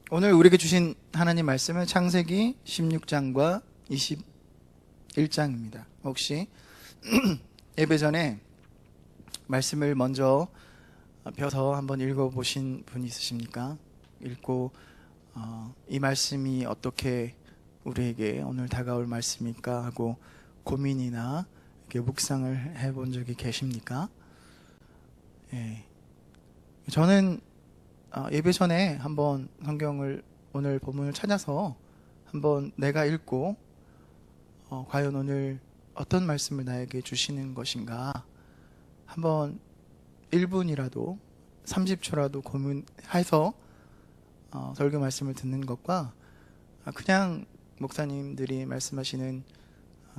오늘 우리에게 주신 하나님 말씀은 창세기 16장과 21장입니다. 혹시 예배 전에 말씀을 먼저 펴서 한번 읽어보신 분이 있으십니까? 읽고 이 말씀이 어떻게 우리에게 오늘 다가올 말씀일까 하고 고민이나 이렇게 묵상을 해본 적이 계십니까? 예. 저는 예배 전에 한번 성경을 오늘 본문을 찾아서 한번 내가 읽고 과연 오늘 어떤 말씀을 나에게 주시는 것인가 한번 1분이라도 30초라도 고민해서 설교 말씀을 듣는 것과 그냥 목사님들이 말씀하시는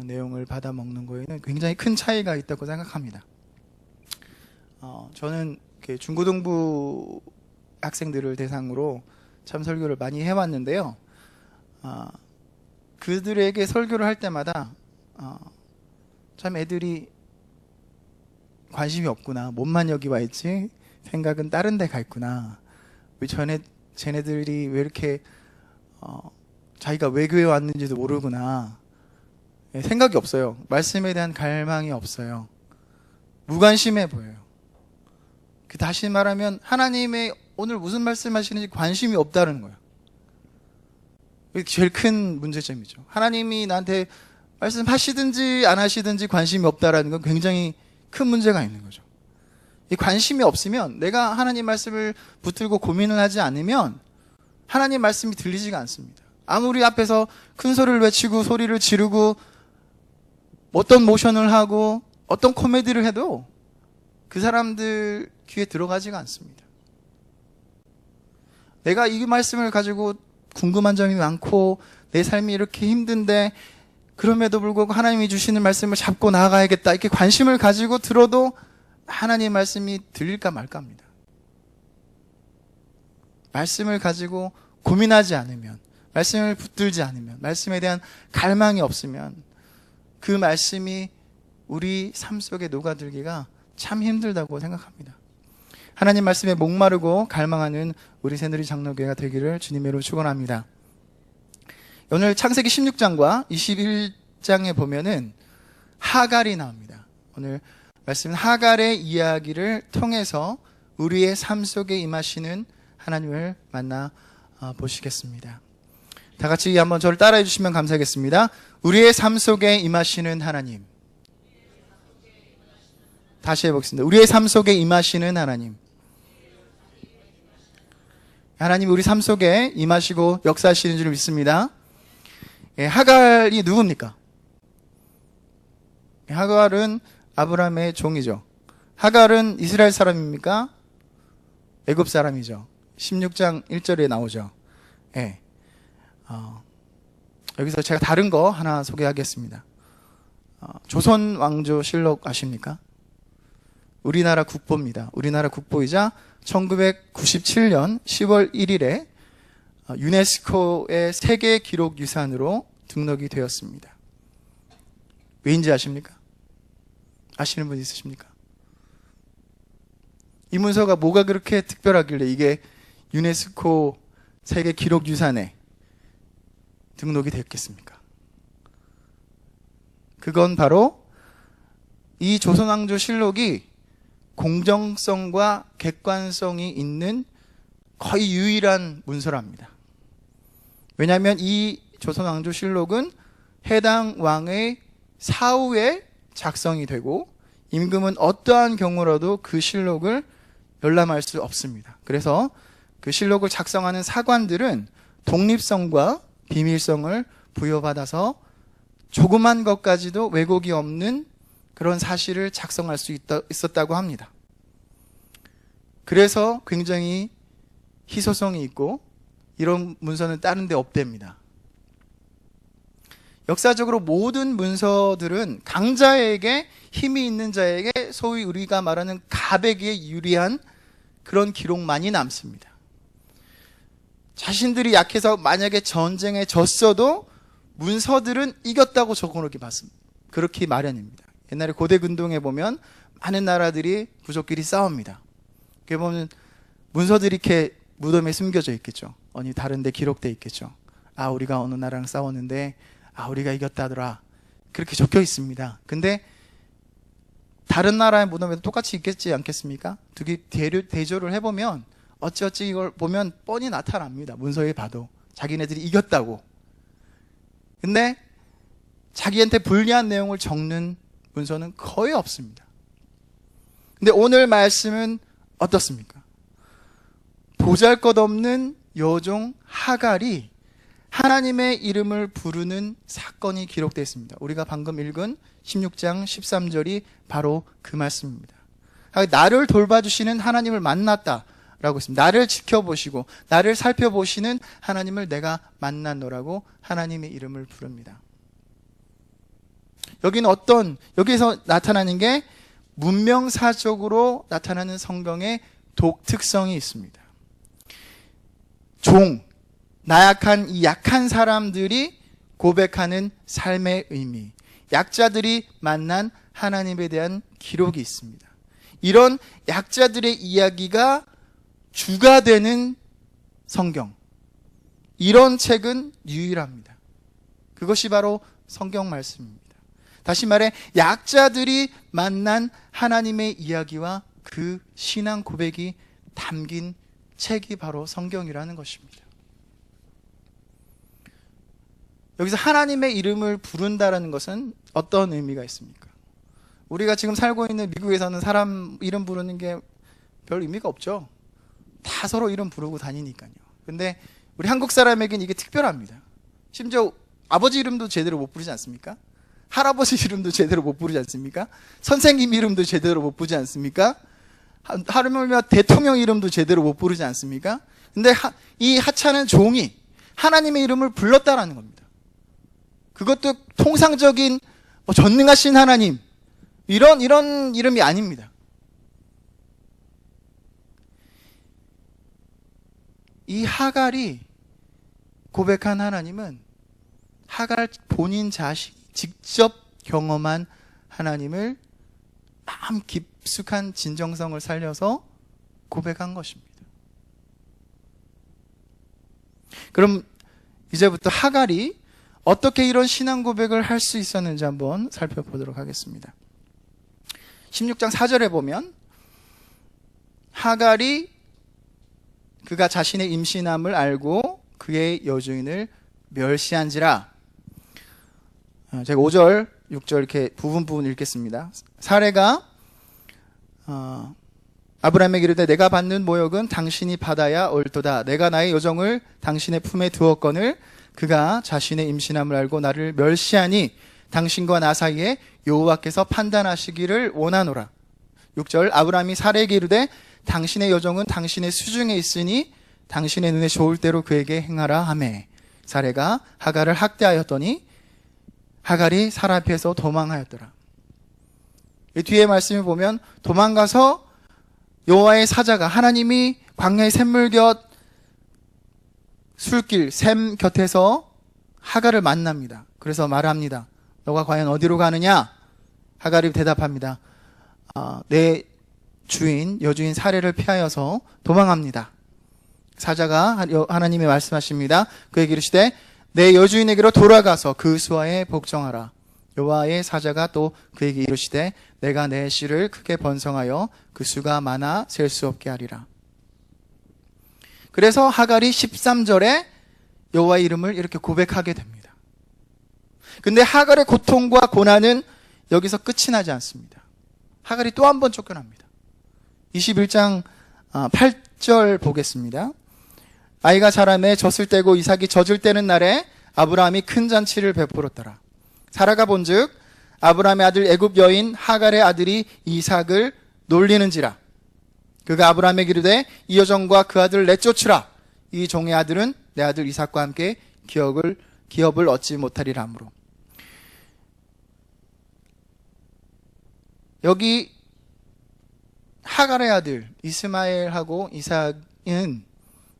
내용을 받아 먹는 거에는 굉장히 큰 차이가 있다고 생각합니다. 저는 중고등부 학생들을 대상으로 참 설교를 많이 해왔는데요. 그들에게 설교를 할 때마다 참 애들이 관심이 없구나, 몸만 여기 와 있지 생각은 다른 데 가 있구나, 쟤네들이 왜 이렇게 자기가 왜 교회 왔는지도 모르구나, 생각이 없어요. 말씀에 대한 갈망이 없어요. 무관심해 보여요. 다시 말하면 하나님의 오늘 무슨 말씀하시는지 관심이 없다는 거예요. 이게 제일 큰 문제점이죠. 하나님이 나한테 말씀하시든지 안 하시든지 관심이 없다라는 건 굉장히 큰 문제가 있는 거죠. 이 관심이 없으면, 내가 하나님 말씀을 붙들고 고민을 하지 않으면 하나님 말씀이 들리지가 않습니다. 아무리 앞에서 큰 소리를 외치고 소리를 지르고 어떤 모션을 하고 어떤 코미디를 해도 그 사람들 귀에 들어가지가 않습니다. 내가 이 말씀을 가지고 궁금한 점이 많고 내 삶이 이렇게 힘든데 그럼에도 불구하고 하나님이 주시는 말씀을 잡고 나아가야겠다, 이렇게 관심을 가지고 들어도 하나님 말씀이 들릴까 말까 합니다. 말씀을 가지고 고민하지 않으면, 말씀을 붙들지 않으면, 말씀에 대한 갈망이 없으면 그 말씀이 우리 삶 속에 녹아들기가 참 힘들다고 생각합니다. 하나님 말씀에 목마르고 갈망하는 우리 새누리 장로교회가 되기를 주님의 이름으로 축원합니다. 오늘 창세기 16장과 21장에 보면은 하갈이 나옵니다. 오늘 말씀은 하갈의 이야기를 통해서 우리의 삶 속에 임하시는 하나님을 만나 보시겠습니다. 다 같이 한번 저를 따라해 주시면 감사하겠습니다. 우리의 삶 속에 임하시는 하나님. 다시 해보겠습니다. 우리의 삶 속에 임하시는 하나님. 하나님 우리 삶 속에 임하시고 역사하시는 줄 믿습니다. 하갈이 누굽니까? 하갈은 아브라함의 종이죠. 하갈은 이스라엘 사람입니까? 애굽 사람이죠. 16장 1절에 나오죠. 여기서 제가 다른 거 하나 소개하겠습니다. 조선 왕조 실록 아십니까? 우리나라 국보입니다. 우리나라 국보이자 1997년 10월 1일에 유네스코의 세계 기록 유산으로 등록이 되었습니다. 왜인지 아십니까? 아시는 분 있으십니까? 이 문서가 뭐가 그렇게 특별하길래 이게 유네스코 세계 기록 유산에 등록이 됐겠습니까? 그건 바로 이 조선왕조 실록이 공정성과 객관성이 있는 거의 유일한 문서랍니다. 왜냐하면 이 조선왕조 실록은 해당 왕의 사후에 작성이 되고 임금은 어떠한 경우라도 그 실록을 열람할 수 없습니다. 그래서 그 실록을 작성하는 사관들은 독립성과 비밀성을 부여받아서 조그만 것까지도 왜곡이 없는 그런 사실을 작성할 수 있었다고 합니다. 그래서 굉장히 희소성이 있고 이런 문서는 다른 데 없답니다. 역사적으로 모든 문서들은 강자에게, 힘이 있는 자에게, 소위 우리가 말하는 가백에 유리한 그런 기록만이 남습니다. 자신들이 약해서 만약에 전쟁에 졌어도 문서들은 이겼다고 적어놓기 맞습니다. 그렇게 마련입니다. 옛날에 고대 근동에 보면 많은 나라들이 부족끼리 싸웁니다. 그게 보면 문서들이 이렇게 무덤에 숨겨져 있겠죠. 아니 다른 데 기록되어 있겠죠. 아, 우리가 어느 나라랑 싸웠는데 우리가 이겼다더라. 그렇게 적혀 있습니다. 근데 다른 나라의 무덤에도 똑같이 있겠지 않겠습니까? 두개 대조를 해보면 어찌어찌 이걸 보면 뻔히 나타납니다. 문서에 봐도 자기네들이 이겼다고. 근데 자기한테 불리한 내용을 적는 문서는 거의 없습니다. 근데 오늘 말씀은 어떻습니까? 보잘것없는 여종 하갈이 하나님의 이름을 부르는 사건이 기록되어 있습니다. 우리가 방금 읽은 16장 13절이 바로 그 말씀입니다. 나를 돌봐주시는 하나님을 만났다라고 했습니다. 나를 지켜보시고 나를 살펴보시는 하나님을 내가 만났노라고 하나님의 이름을 부릅니다. 여기서 나타나는 게 문명사적으로 나타나는 성경의 독특성이 있습니다. 나약한 이 약한 사람들이 고백하는 삶의 의미, 약자들이 만난 하나님에 대한 기록이 있습니다. 이런 약자들의 이야기가 주가 되는 성경, 이런 책은 유일합니다. 그것이 바로 성경 말씀입니다. 다시 말해 약자들이 만난 하나님의 이야기와 그 신앙 고백이 담긴 책이 바로 성경이라는 것입니다. 여기서 하나님의 이름을 부른다라는 것은 어떤 의미가 있습니까? 우리가 지금 살고 있는 미국에서는 사람 이름 부르는 게 별 의미가 없죠. 다 서로 이름 부르고 다니니까요. 근데 우리 한국 사람에게는 이게 특별합니다. 심지어 아버지 이름도 제대로 못 부르지 않습니까? 할아버지 이름도 제대로 못 부르지 않습니까? 선생님 이름도 제대로 못 부르지 않습니까? 하물며 대통령 이름도 제대로 못 부르지 않습니까? 근데 이 하찮은 종이 하나님의 이름을 불렀다라는 겁니다. 그것도 통상적인 전능하신 하나님 이런 이름이 아닙니다. 이 하갈이 고백한 하나님은 하갈 본인 자신이 직접 경험한 하나님을 마음 깊숙한 진정성을 살려서 고백한 것입니다. 그럼 이제부터 하갈이 어떻게 이런 신앙 고백을 할 수 있었는지 한번 살펴보도록 하겠습니다. 16장 4절에 보면 하갈이 그가 자신의 임신함을 알고 그의 여주인을 멸시한지라. 제가 5절, 6절 이렇게 부분 읽겠습니다. 사레가 아브라함에게 이르되 내가 받는 모욕은 당신이 받아야 옳도다. 내가 나의 여종을 당신의 품에 두었거늘 그가 자신의 임신함을 알고 나를 멸시하니 당신과 나 사이에 여호와께서 판단하시기를 원하노라. 6절 아브라함이 사레에게 이르되 당신의 여종은 당신의 수중에 있으니 당신의 눈에 좋을 대로 그에게 행하라 하매 사레가 하갈을 학대하였더니 하갈이 사라 앞에서 도망하였더라. 이 뒤에 말씀을 보면 도망가서 여호와의 사자가 하나님이 광야의 샘물 곁 술길 샘 곁에서 하갈을 만납니다. 그래서 말합니다. 너가 과연 어디로 가느냐? 하갈이 대답합니다. 내 주인 여주인 사레를 피하여서 도망합니다. 사자가 하나님이 말씀하십니다. 그에게 이르시되 내 여주인에게로 돌아가서 그 수하에 복종하라. 여호와의 사자가 또 그에게 이르시되 내가 내 씨를 크게 번성하여 그 수가 많아 셀 수 없게 하리라. 그래서 하갈이 13절에 여호와의 이름을 이렇게 고백하게 됩니다. 근데 하갈의 고통과 고난은 여기서 끝이 나지 않습니다. 하갈이 또 한 번 쫓겨납니다. 21장 8절 보겠습니다. 아이가 자라매 젖을 떼고 이삭이 젖을 떼는 날에 아브라함이 큰 잔치를 베풀었더라. 사라가 본즉 아브라함의 아들 애굽 여인 하갈의 아들이 이삭을 놀리는지라. 그가 아브라함에게 이르되 이 여종과 그 아들을 내쫓으라. 이 종의 아들은 내 아들 이삭과 함께 기업을 얻지 못하리라 하므로. 여기 하갈의 아들 이스마엘하고 이삭은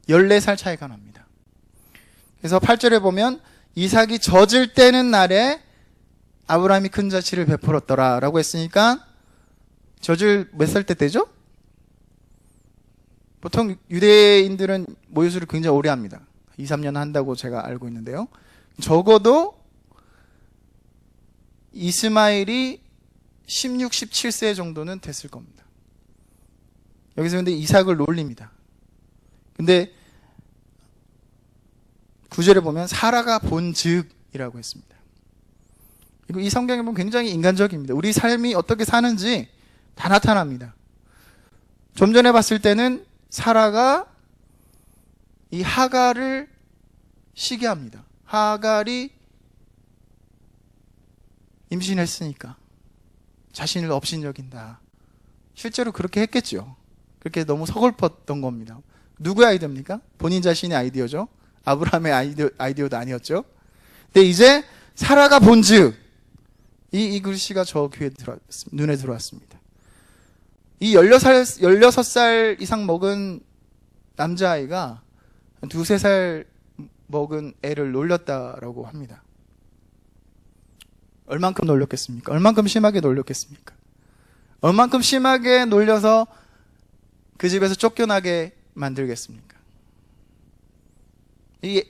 14살 차이가 납니다. 그래서 8절에 보면 이삭이 젖을 떼는 날에 아브라함이 큰 잔치를 베풀었더라 라고 했으니까 젖을 몇 살 때 떼죠? 보통 유대인들은 모유수를 굉장히 오래 합니다. 2, 3년 한다고 제가 알고 있는데요. 적어도 이스마엘이 16, 17세 정도는 됐을 겁니다. 여기서 근데 이삭을 놀립니다. 근데 9절에 보면 사라가 본즉이라고 했습니다. 그리고 이 성경에 보면 굉장히 인간적입니다. 우리 삶이 어떻게 사는지 다 나타납니다. 좀 전에 봤을 때는 사라가 이 하갈을 시기합니다. 하갈이 임신했으니까 자신을 업신여긴다. 실제로 그렇게 했겠죠. 그렇게 너무 서글펐던 겁니다. 누구의 아이디어입니까? 본인 자신의 아이디어죠. 아브라함의 아이디어도 아니었죠. 근데 이제 사라가 본즉 이 글씨가 저 귀에 눈에 들어왔습니다. 이 16살 이상 먹은 남자아이가 두세 살 먹은 애를 놀렸다라고 합니다. 얼만큼 놀렸겠습니까? 얼만큼 심하게 놀렸겠습니까? 얼만큼 심하게 놀려서 그 집에서 쫓겨나게 만들겠습니까?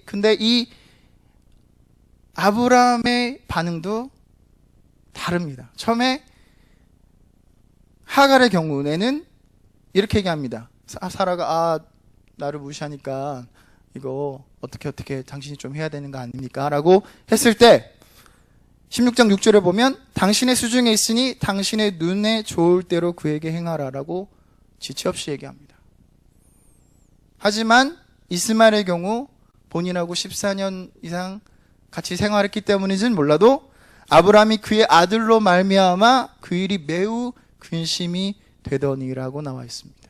근데 이 아브라함의 반응도 다릅니다. 처음에 하갈의 경우에는 이렇게 얘기합니다. 사라가 나를 무시하니까 이거 어떻게 당신이 좀 해야 되는 거 아닙니까? 라고 했을 때 16장 6절에 보면 당신의 수중에 있으니 당신의 눈에 좋을 대로 그에게 행하라 라고 지체 없이 얘기합니다. 하지만 이스마엘의 경우 본인하고 14년 이상 같이 생활했기 때문인지는 몰라도 아브라함이 그의 아들로 말미암아 그 일이 매우 근심이 되더니라고 나와 있습니다.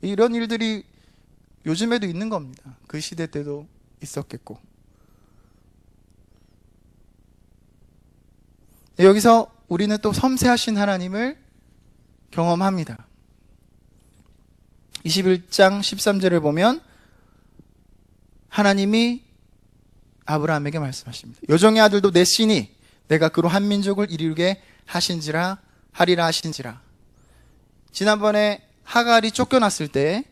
이런 일들이 요즘에도 있는 겁니다. 그 시대 때도 있었겠고. 여기서 우리는 또 섬세하신 하나님을 경험합니다. 21장 13절을 보면 하나님이 아브라함에게 말씀하십니다. 여종의 아들도 내 씨니 내가 그로 한 민족을 이루게 하리라 하신지라. 지난번에 하갈이 쫓겨났을 때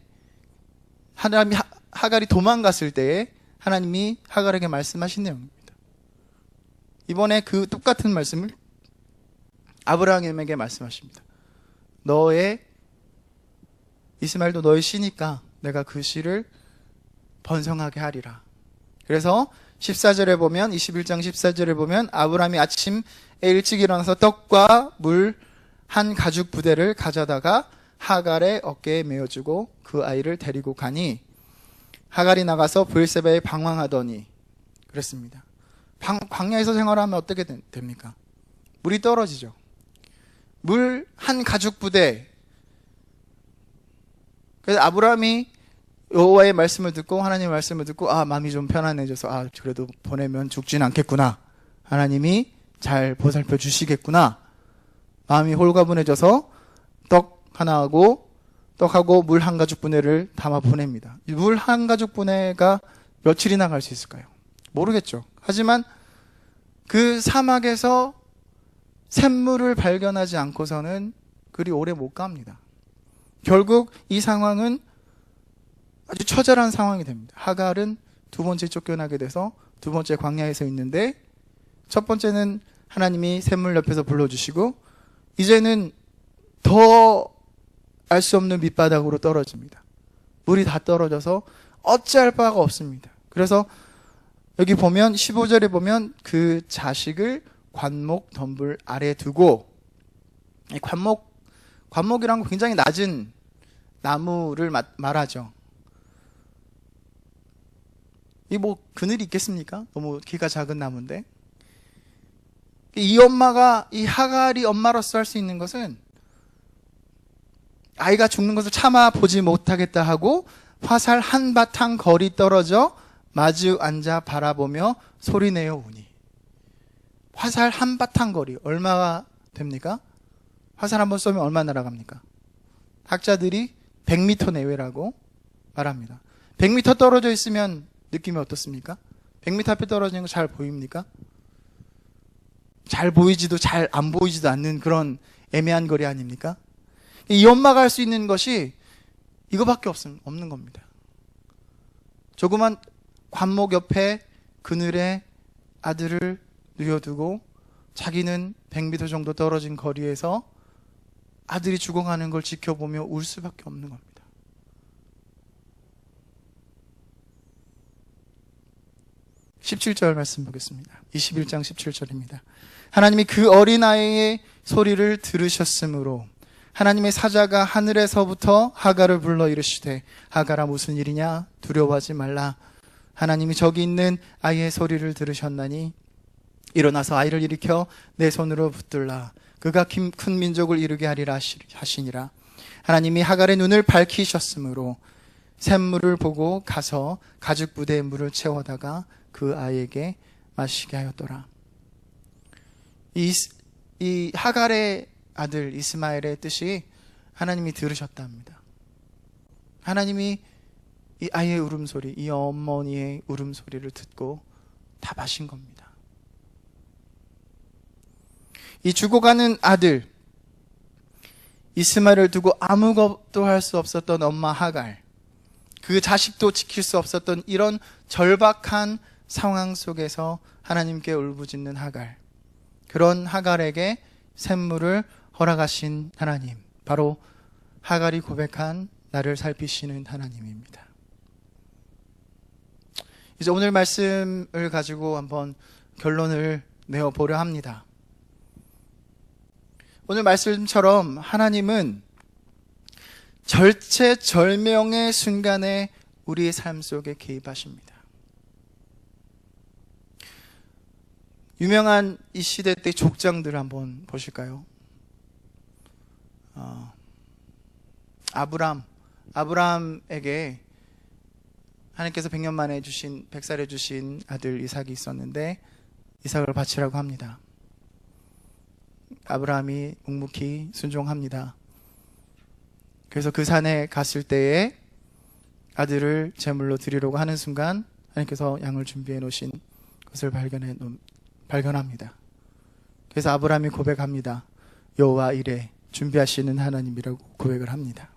하갈이 도망갔을 때 하나님이 하갈에게 말씀하신 내용입니다. 이번에 그 똑같은 말씀을 아브라함에게 말씀하십니다. 이스마엘도 너의 씨니까 내가 그 씨를 번성하게 하리라. 그래서 14절에 보면 21장 14절에 보면 아브라함이 아침에 일찍 일어나서 떡과 물 한 가죽 부대를 가져다가 하갈의 어깨에 메어주고 그 아이를 데리고 가니 하갈이 나가서 브엘세바에 방황하더니 그랬습니다. 광야에서 생활하면 어떻게 됩니까? 물이 떨어지죠. 물 한 가죽 부대. 그래서 아브라함이 여호와의 말씀을 듣고 하나님의 말씀을 듣고 마음이 좀 편안해져서 그래도 보내면 죽진 않겠구나. 하나님이 잘 보살펴 주시겠구나. 마음이 홀가분해져서 떡하고 물 한 가죽 분해를 담아 보냅니다. 물 한 가죽 분해가 며칠이나 갈 수 있을까요? 모르겠죠. 하지만 그 사막에서 샘물을 발견하지 않고서는 그리 오래 못 갑니다. 결국 이 상황은 아주 처절한 상황이 됩니다. 하갈은 두 번째 쫓겨나게 돼서 두 번째 광야에서 있는데 첫 번째는 하나님이 샘물 옆에서 불러주시고 이제는 더 알 수 없는 밑바닥으로 떨어집니다. 물이 다 떨어져서 어찌할 바가 없습니다. 그래서 여기 보면 15절에 보면 그 자식을 관목 덤불 아래 두고, 관목이란 건 굉장히 낮은 나무를 말하죠. 이 그늘이 있겠습니까? 너무 키가 작은 나무인데. 이 하갈이 엄마로서 할 수 있는 것은 아이가 죽는 것을 참아 보지 못하겠다 하고 화살 한바탕 거리 떨어져 마주 앉아 바라보며 소리내어 우니. 화살 한바탕 거리 얼마가 됩니까? 화살 한번 쏘면 얼마 날아갑니까? 학자들이 100m 내외라고 말합니다. 100m 떨어져 있으면 느낌이 어떻습니까? 100m 앞에 떨어지는 거 잘 보입니까? 잘 보이지도 잘 안 보이지도 않는 그런 애매한 거리 아닙니까? 이 엄마가 할 수 있는 것이 이거밖에 없는 겁니다. 조그만 관목 옆에 그늘에 아들을 누워두고 자기는 100m 정도 떨어진 거리에서 아들이 죽어가는 걸 지켜보며 울 수밖에 없는 겁니다. (17절) 말씀 보겠습니다. 21장 17절입니다. 하나님이 그 어린아이의 소리를 들으셨으므로 하나님의 사자가 하늘에서부터 하갈을 불러 이르시되 하갈아 무슨 일이냐 두려워하지 말라. 하나님이 저기 있는 아이의 소리를 들으셨나니 일어나서 아이를 일으켜 내 손으로 붙들라. 그가 큰 민족을 이루게 하리라 하시니라. 하나님이 하갈의 눈을 밝히셨으므로 샘물을 보고 가서 가죽 부대에 물을 채워다가 그 아이에게 마시게 하였더라. 이 하갈의 아들 이스마엘의 뜻이 하나님이 들으셨답니다. 하나님이 이 아이의 울음소리, 이 어머니의 울음소리를 듣고 답하신 겁니다. 이 죽어가는 아들 이스마엘을 두고 아무것도 할 수 없었던 엄마 하갈, 그 자식도 지킬 수 없었던 이런 절박한 상황 속에서 하나님께 울부짖는 하갈, 그런 하갈에게 샘물을 허락하신 하나님, 바로 하갈이 고백한 나를 살피시는 하나님입니다. 이제 오늘 말씀을 가지고 한번 결론을 내어보려 합니다. 오늘 말씀처럼 하나님은 절체절명의 순간에 우리의 삶 속에 개입하십니다. 유명한 이 시대 때 족장들을 한번 보실까요? 아브라함에게 하나님께서 100년 만에 백살해 주신 아들 이삭이 있었는데 이삭을 바치라고 합니다. 아브라함이 묵묵히 순종합니다. 그래서 그 산에 갔을 때에 아들을 제물로 드리려고 하는 순간 하나님께서 양을 준비해 놓으신 것을 발견합니다. 그래서 아브라함이 고백합니다. 여호와 이레 준비하시는 하나님이라고 고백을 합니다.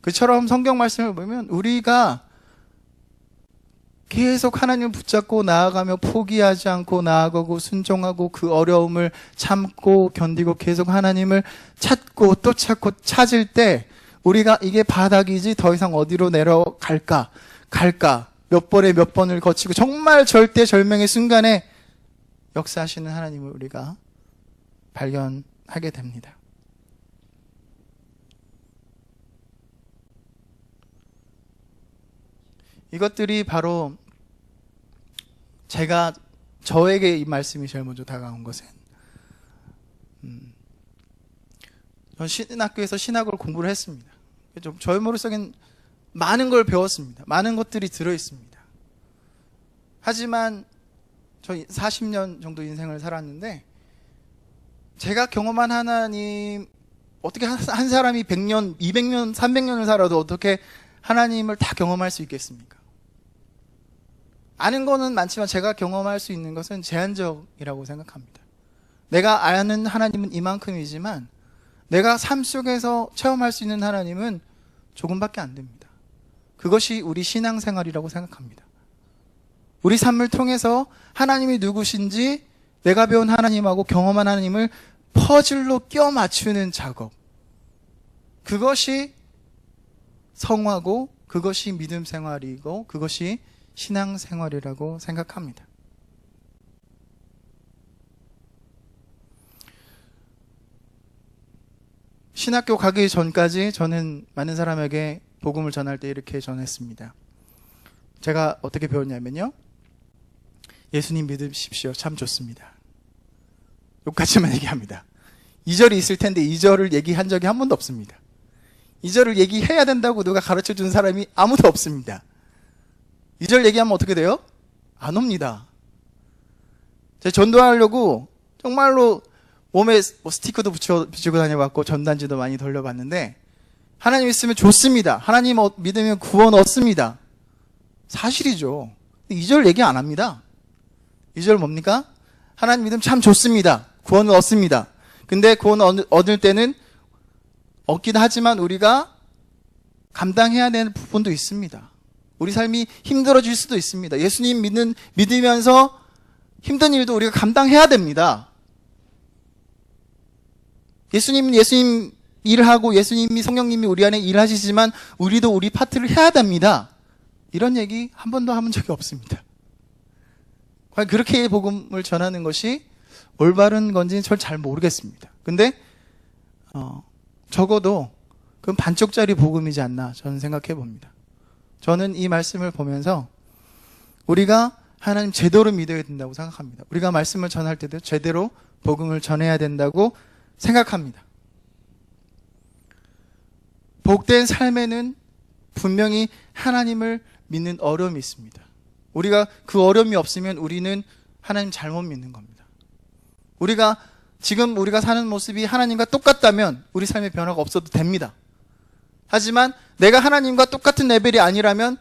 그처럼 성경 말씀을 보면 우리가 계속 하나님을 붙잡고 나아가며 포기하지 않고 나아가고 순종하고 그 어려움을 참고 견디고 계속 하나님을 찾고 또 찾고 찾을 때 우리가 이게 바닥이지 더 이상 어디로 내려갈까 몇 번을 거치고 정말 절대절명의 순간에 역사하시는 하나님을 우리가 발견하게 됩니다. 이것들이 바로 저에게 이 말씀이 제일 먼저 다가온 것은 전 신학교에서 신학을 공부를 했습니다. 저의 머릿속엔 많은 걸 배웠습니다. 많은 것들이 들어있습니다. 하지만 저 40년 정도 인생을 살았는데 제가 경험한 하나님, 어떻게 한 사람이 100년, 200년, 300년을 살아도 어떻게 하나님을 다 경험할 수 있겠습니까? 아는 거는 많지만 제가 경험할 수 있는 것은 제한적이라고 생각합니다. 내가 아는 하나님은 이만큼이지만 내가 삶 속에서 체험할 수 있는 하나님은 조금밖에 안 됩니다. 그것이 우리 신앙생활이라고 생각합니다. 우리 삶을 통해서 하나님이 누구신지 내가 배운 하나님하고 경험한 하나님을 퍼즐로 껴 맞추는 작업, 그것이 성화고 그것이 믿음 생활이고 그것이 신앙생활이라고 생각합니다. 신학교 가기 전까지 저는 많은 사람에게 복음을 전할 때 이렇게 전했습니다. 제가 어떻게 배웠냐면요, 예수님 믿으십시오, 참 좋습니다. 여기까지만 얘기합니다. 2절이 있을 텐데 2절을 얘기한 적이 한 번도 없습니다. 2절을 얘기해야 된다고 누가 가르쳐 준 사람이 아무도 없습니다. 2절 얘기하면 어떻게 돼요? 안 옵니다. 제가 전도하려고 정말로 몸에 스티커도 붙이고 다녀봤고 전단지도 많이 돌려봤는데 하나님 있으면 좋습니다. 하나님 믿으면 구원 얻습니다. 사실이죠. 2절 얘기 안 합니다. 2절 뭡니까? 하나님 믿으면 참 좋습니다. 구원을 얻습니다. 근데 구원 얻을 때는 없긴 하지만 우리가 감당해야 되는 부분도 있습니다. 우리 삶이 힘들어질 수도 있습니다. 예수님 믿으면서 힘든 일도 우리가 감당해야 됩니다. 예수님 일을 하고 예수님이 성령님이 우리 안에 일하시지만 우리도 우리 파트를 해야 됩니다. 이런 얘기 한 번도 해본 적이 없습니다. 과연 그렇게 복음을 전하는 것이 올바른 건지는 전 잘 모르겠습니다. 근데 적어도 그건 반쪽짜리 복음이지 않나 저는 생각해 봅니다. 저는 이 말씀을 보면서 우리가 하나님 제대로 믿어야 된다고 생각합니다. 우리가 말씀을 전할 때도 제대로 복음을 전해야 된다고 생각합니다. 복된 삶에는 분명히 하나님을 믿는 어려움이 있습니다. 우리가 그 어려움이 없으면 우리는 하나님 잘못 믿는 겁니다. 지금 우리가 사는 모습이 하나님과 똑같다면 우리 삶에 변화가 없어도 됩니다. 하지만 내가 하나님과 똑같은 레벨이 아니라면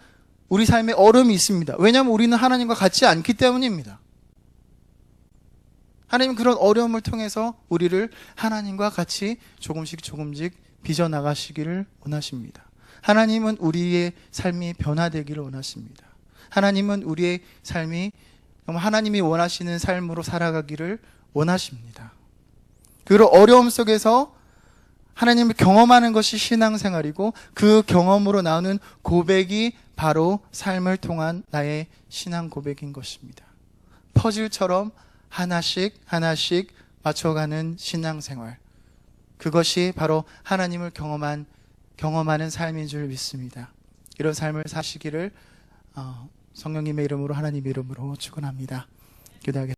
우리 삶에 어려움이 있습니다. 왜냐하면 우리는 하나님과 같지 않기 때문입니다. 하나님은 그런 어려움을 통해서 우리를 하나님과 같이 조금씩 빚어나가시기를 원하십니다. 하나님은 우리의 삶이 변화되기를 원하십니다. 하나님은 우리의 삶이 하나님이 원하시는 삶으로 살아가기를 원하십니다. 그리고 어려움 속에서 하나님을 경험하는 것이 신앙생활이고 그 경험으로 나오는 고백이 바로 삶을 통한 나의 신앙 고백인 것입니다. 퍼즐처럼 하나씩 맞춰가는 신앙생활. 그것이 바로 하나님을 경험하는 삶인 줄 믿습니다. 이런 삶을 사시기를 성령님의 이름으로 하나님의 이름으로 축원합니다. 기도하겠습니다.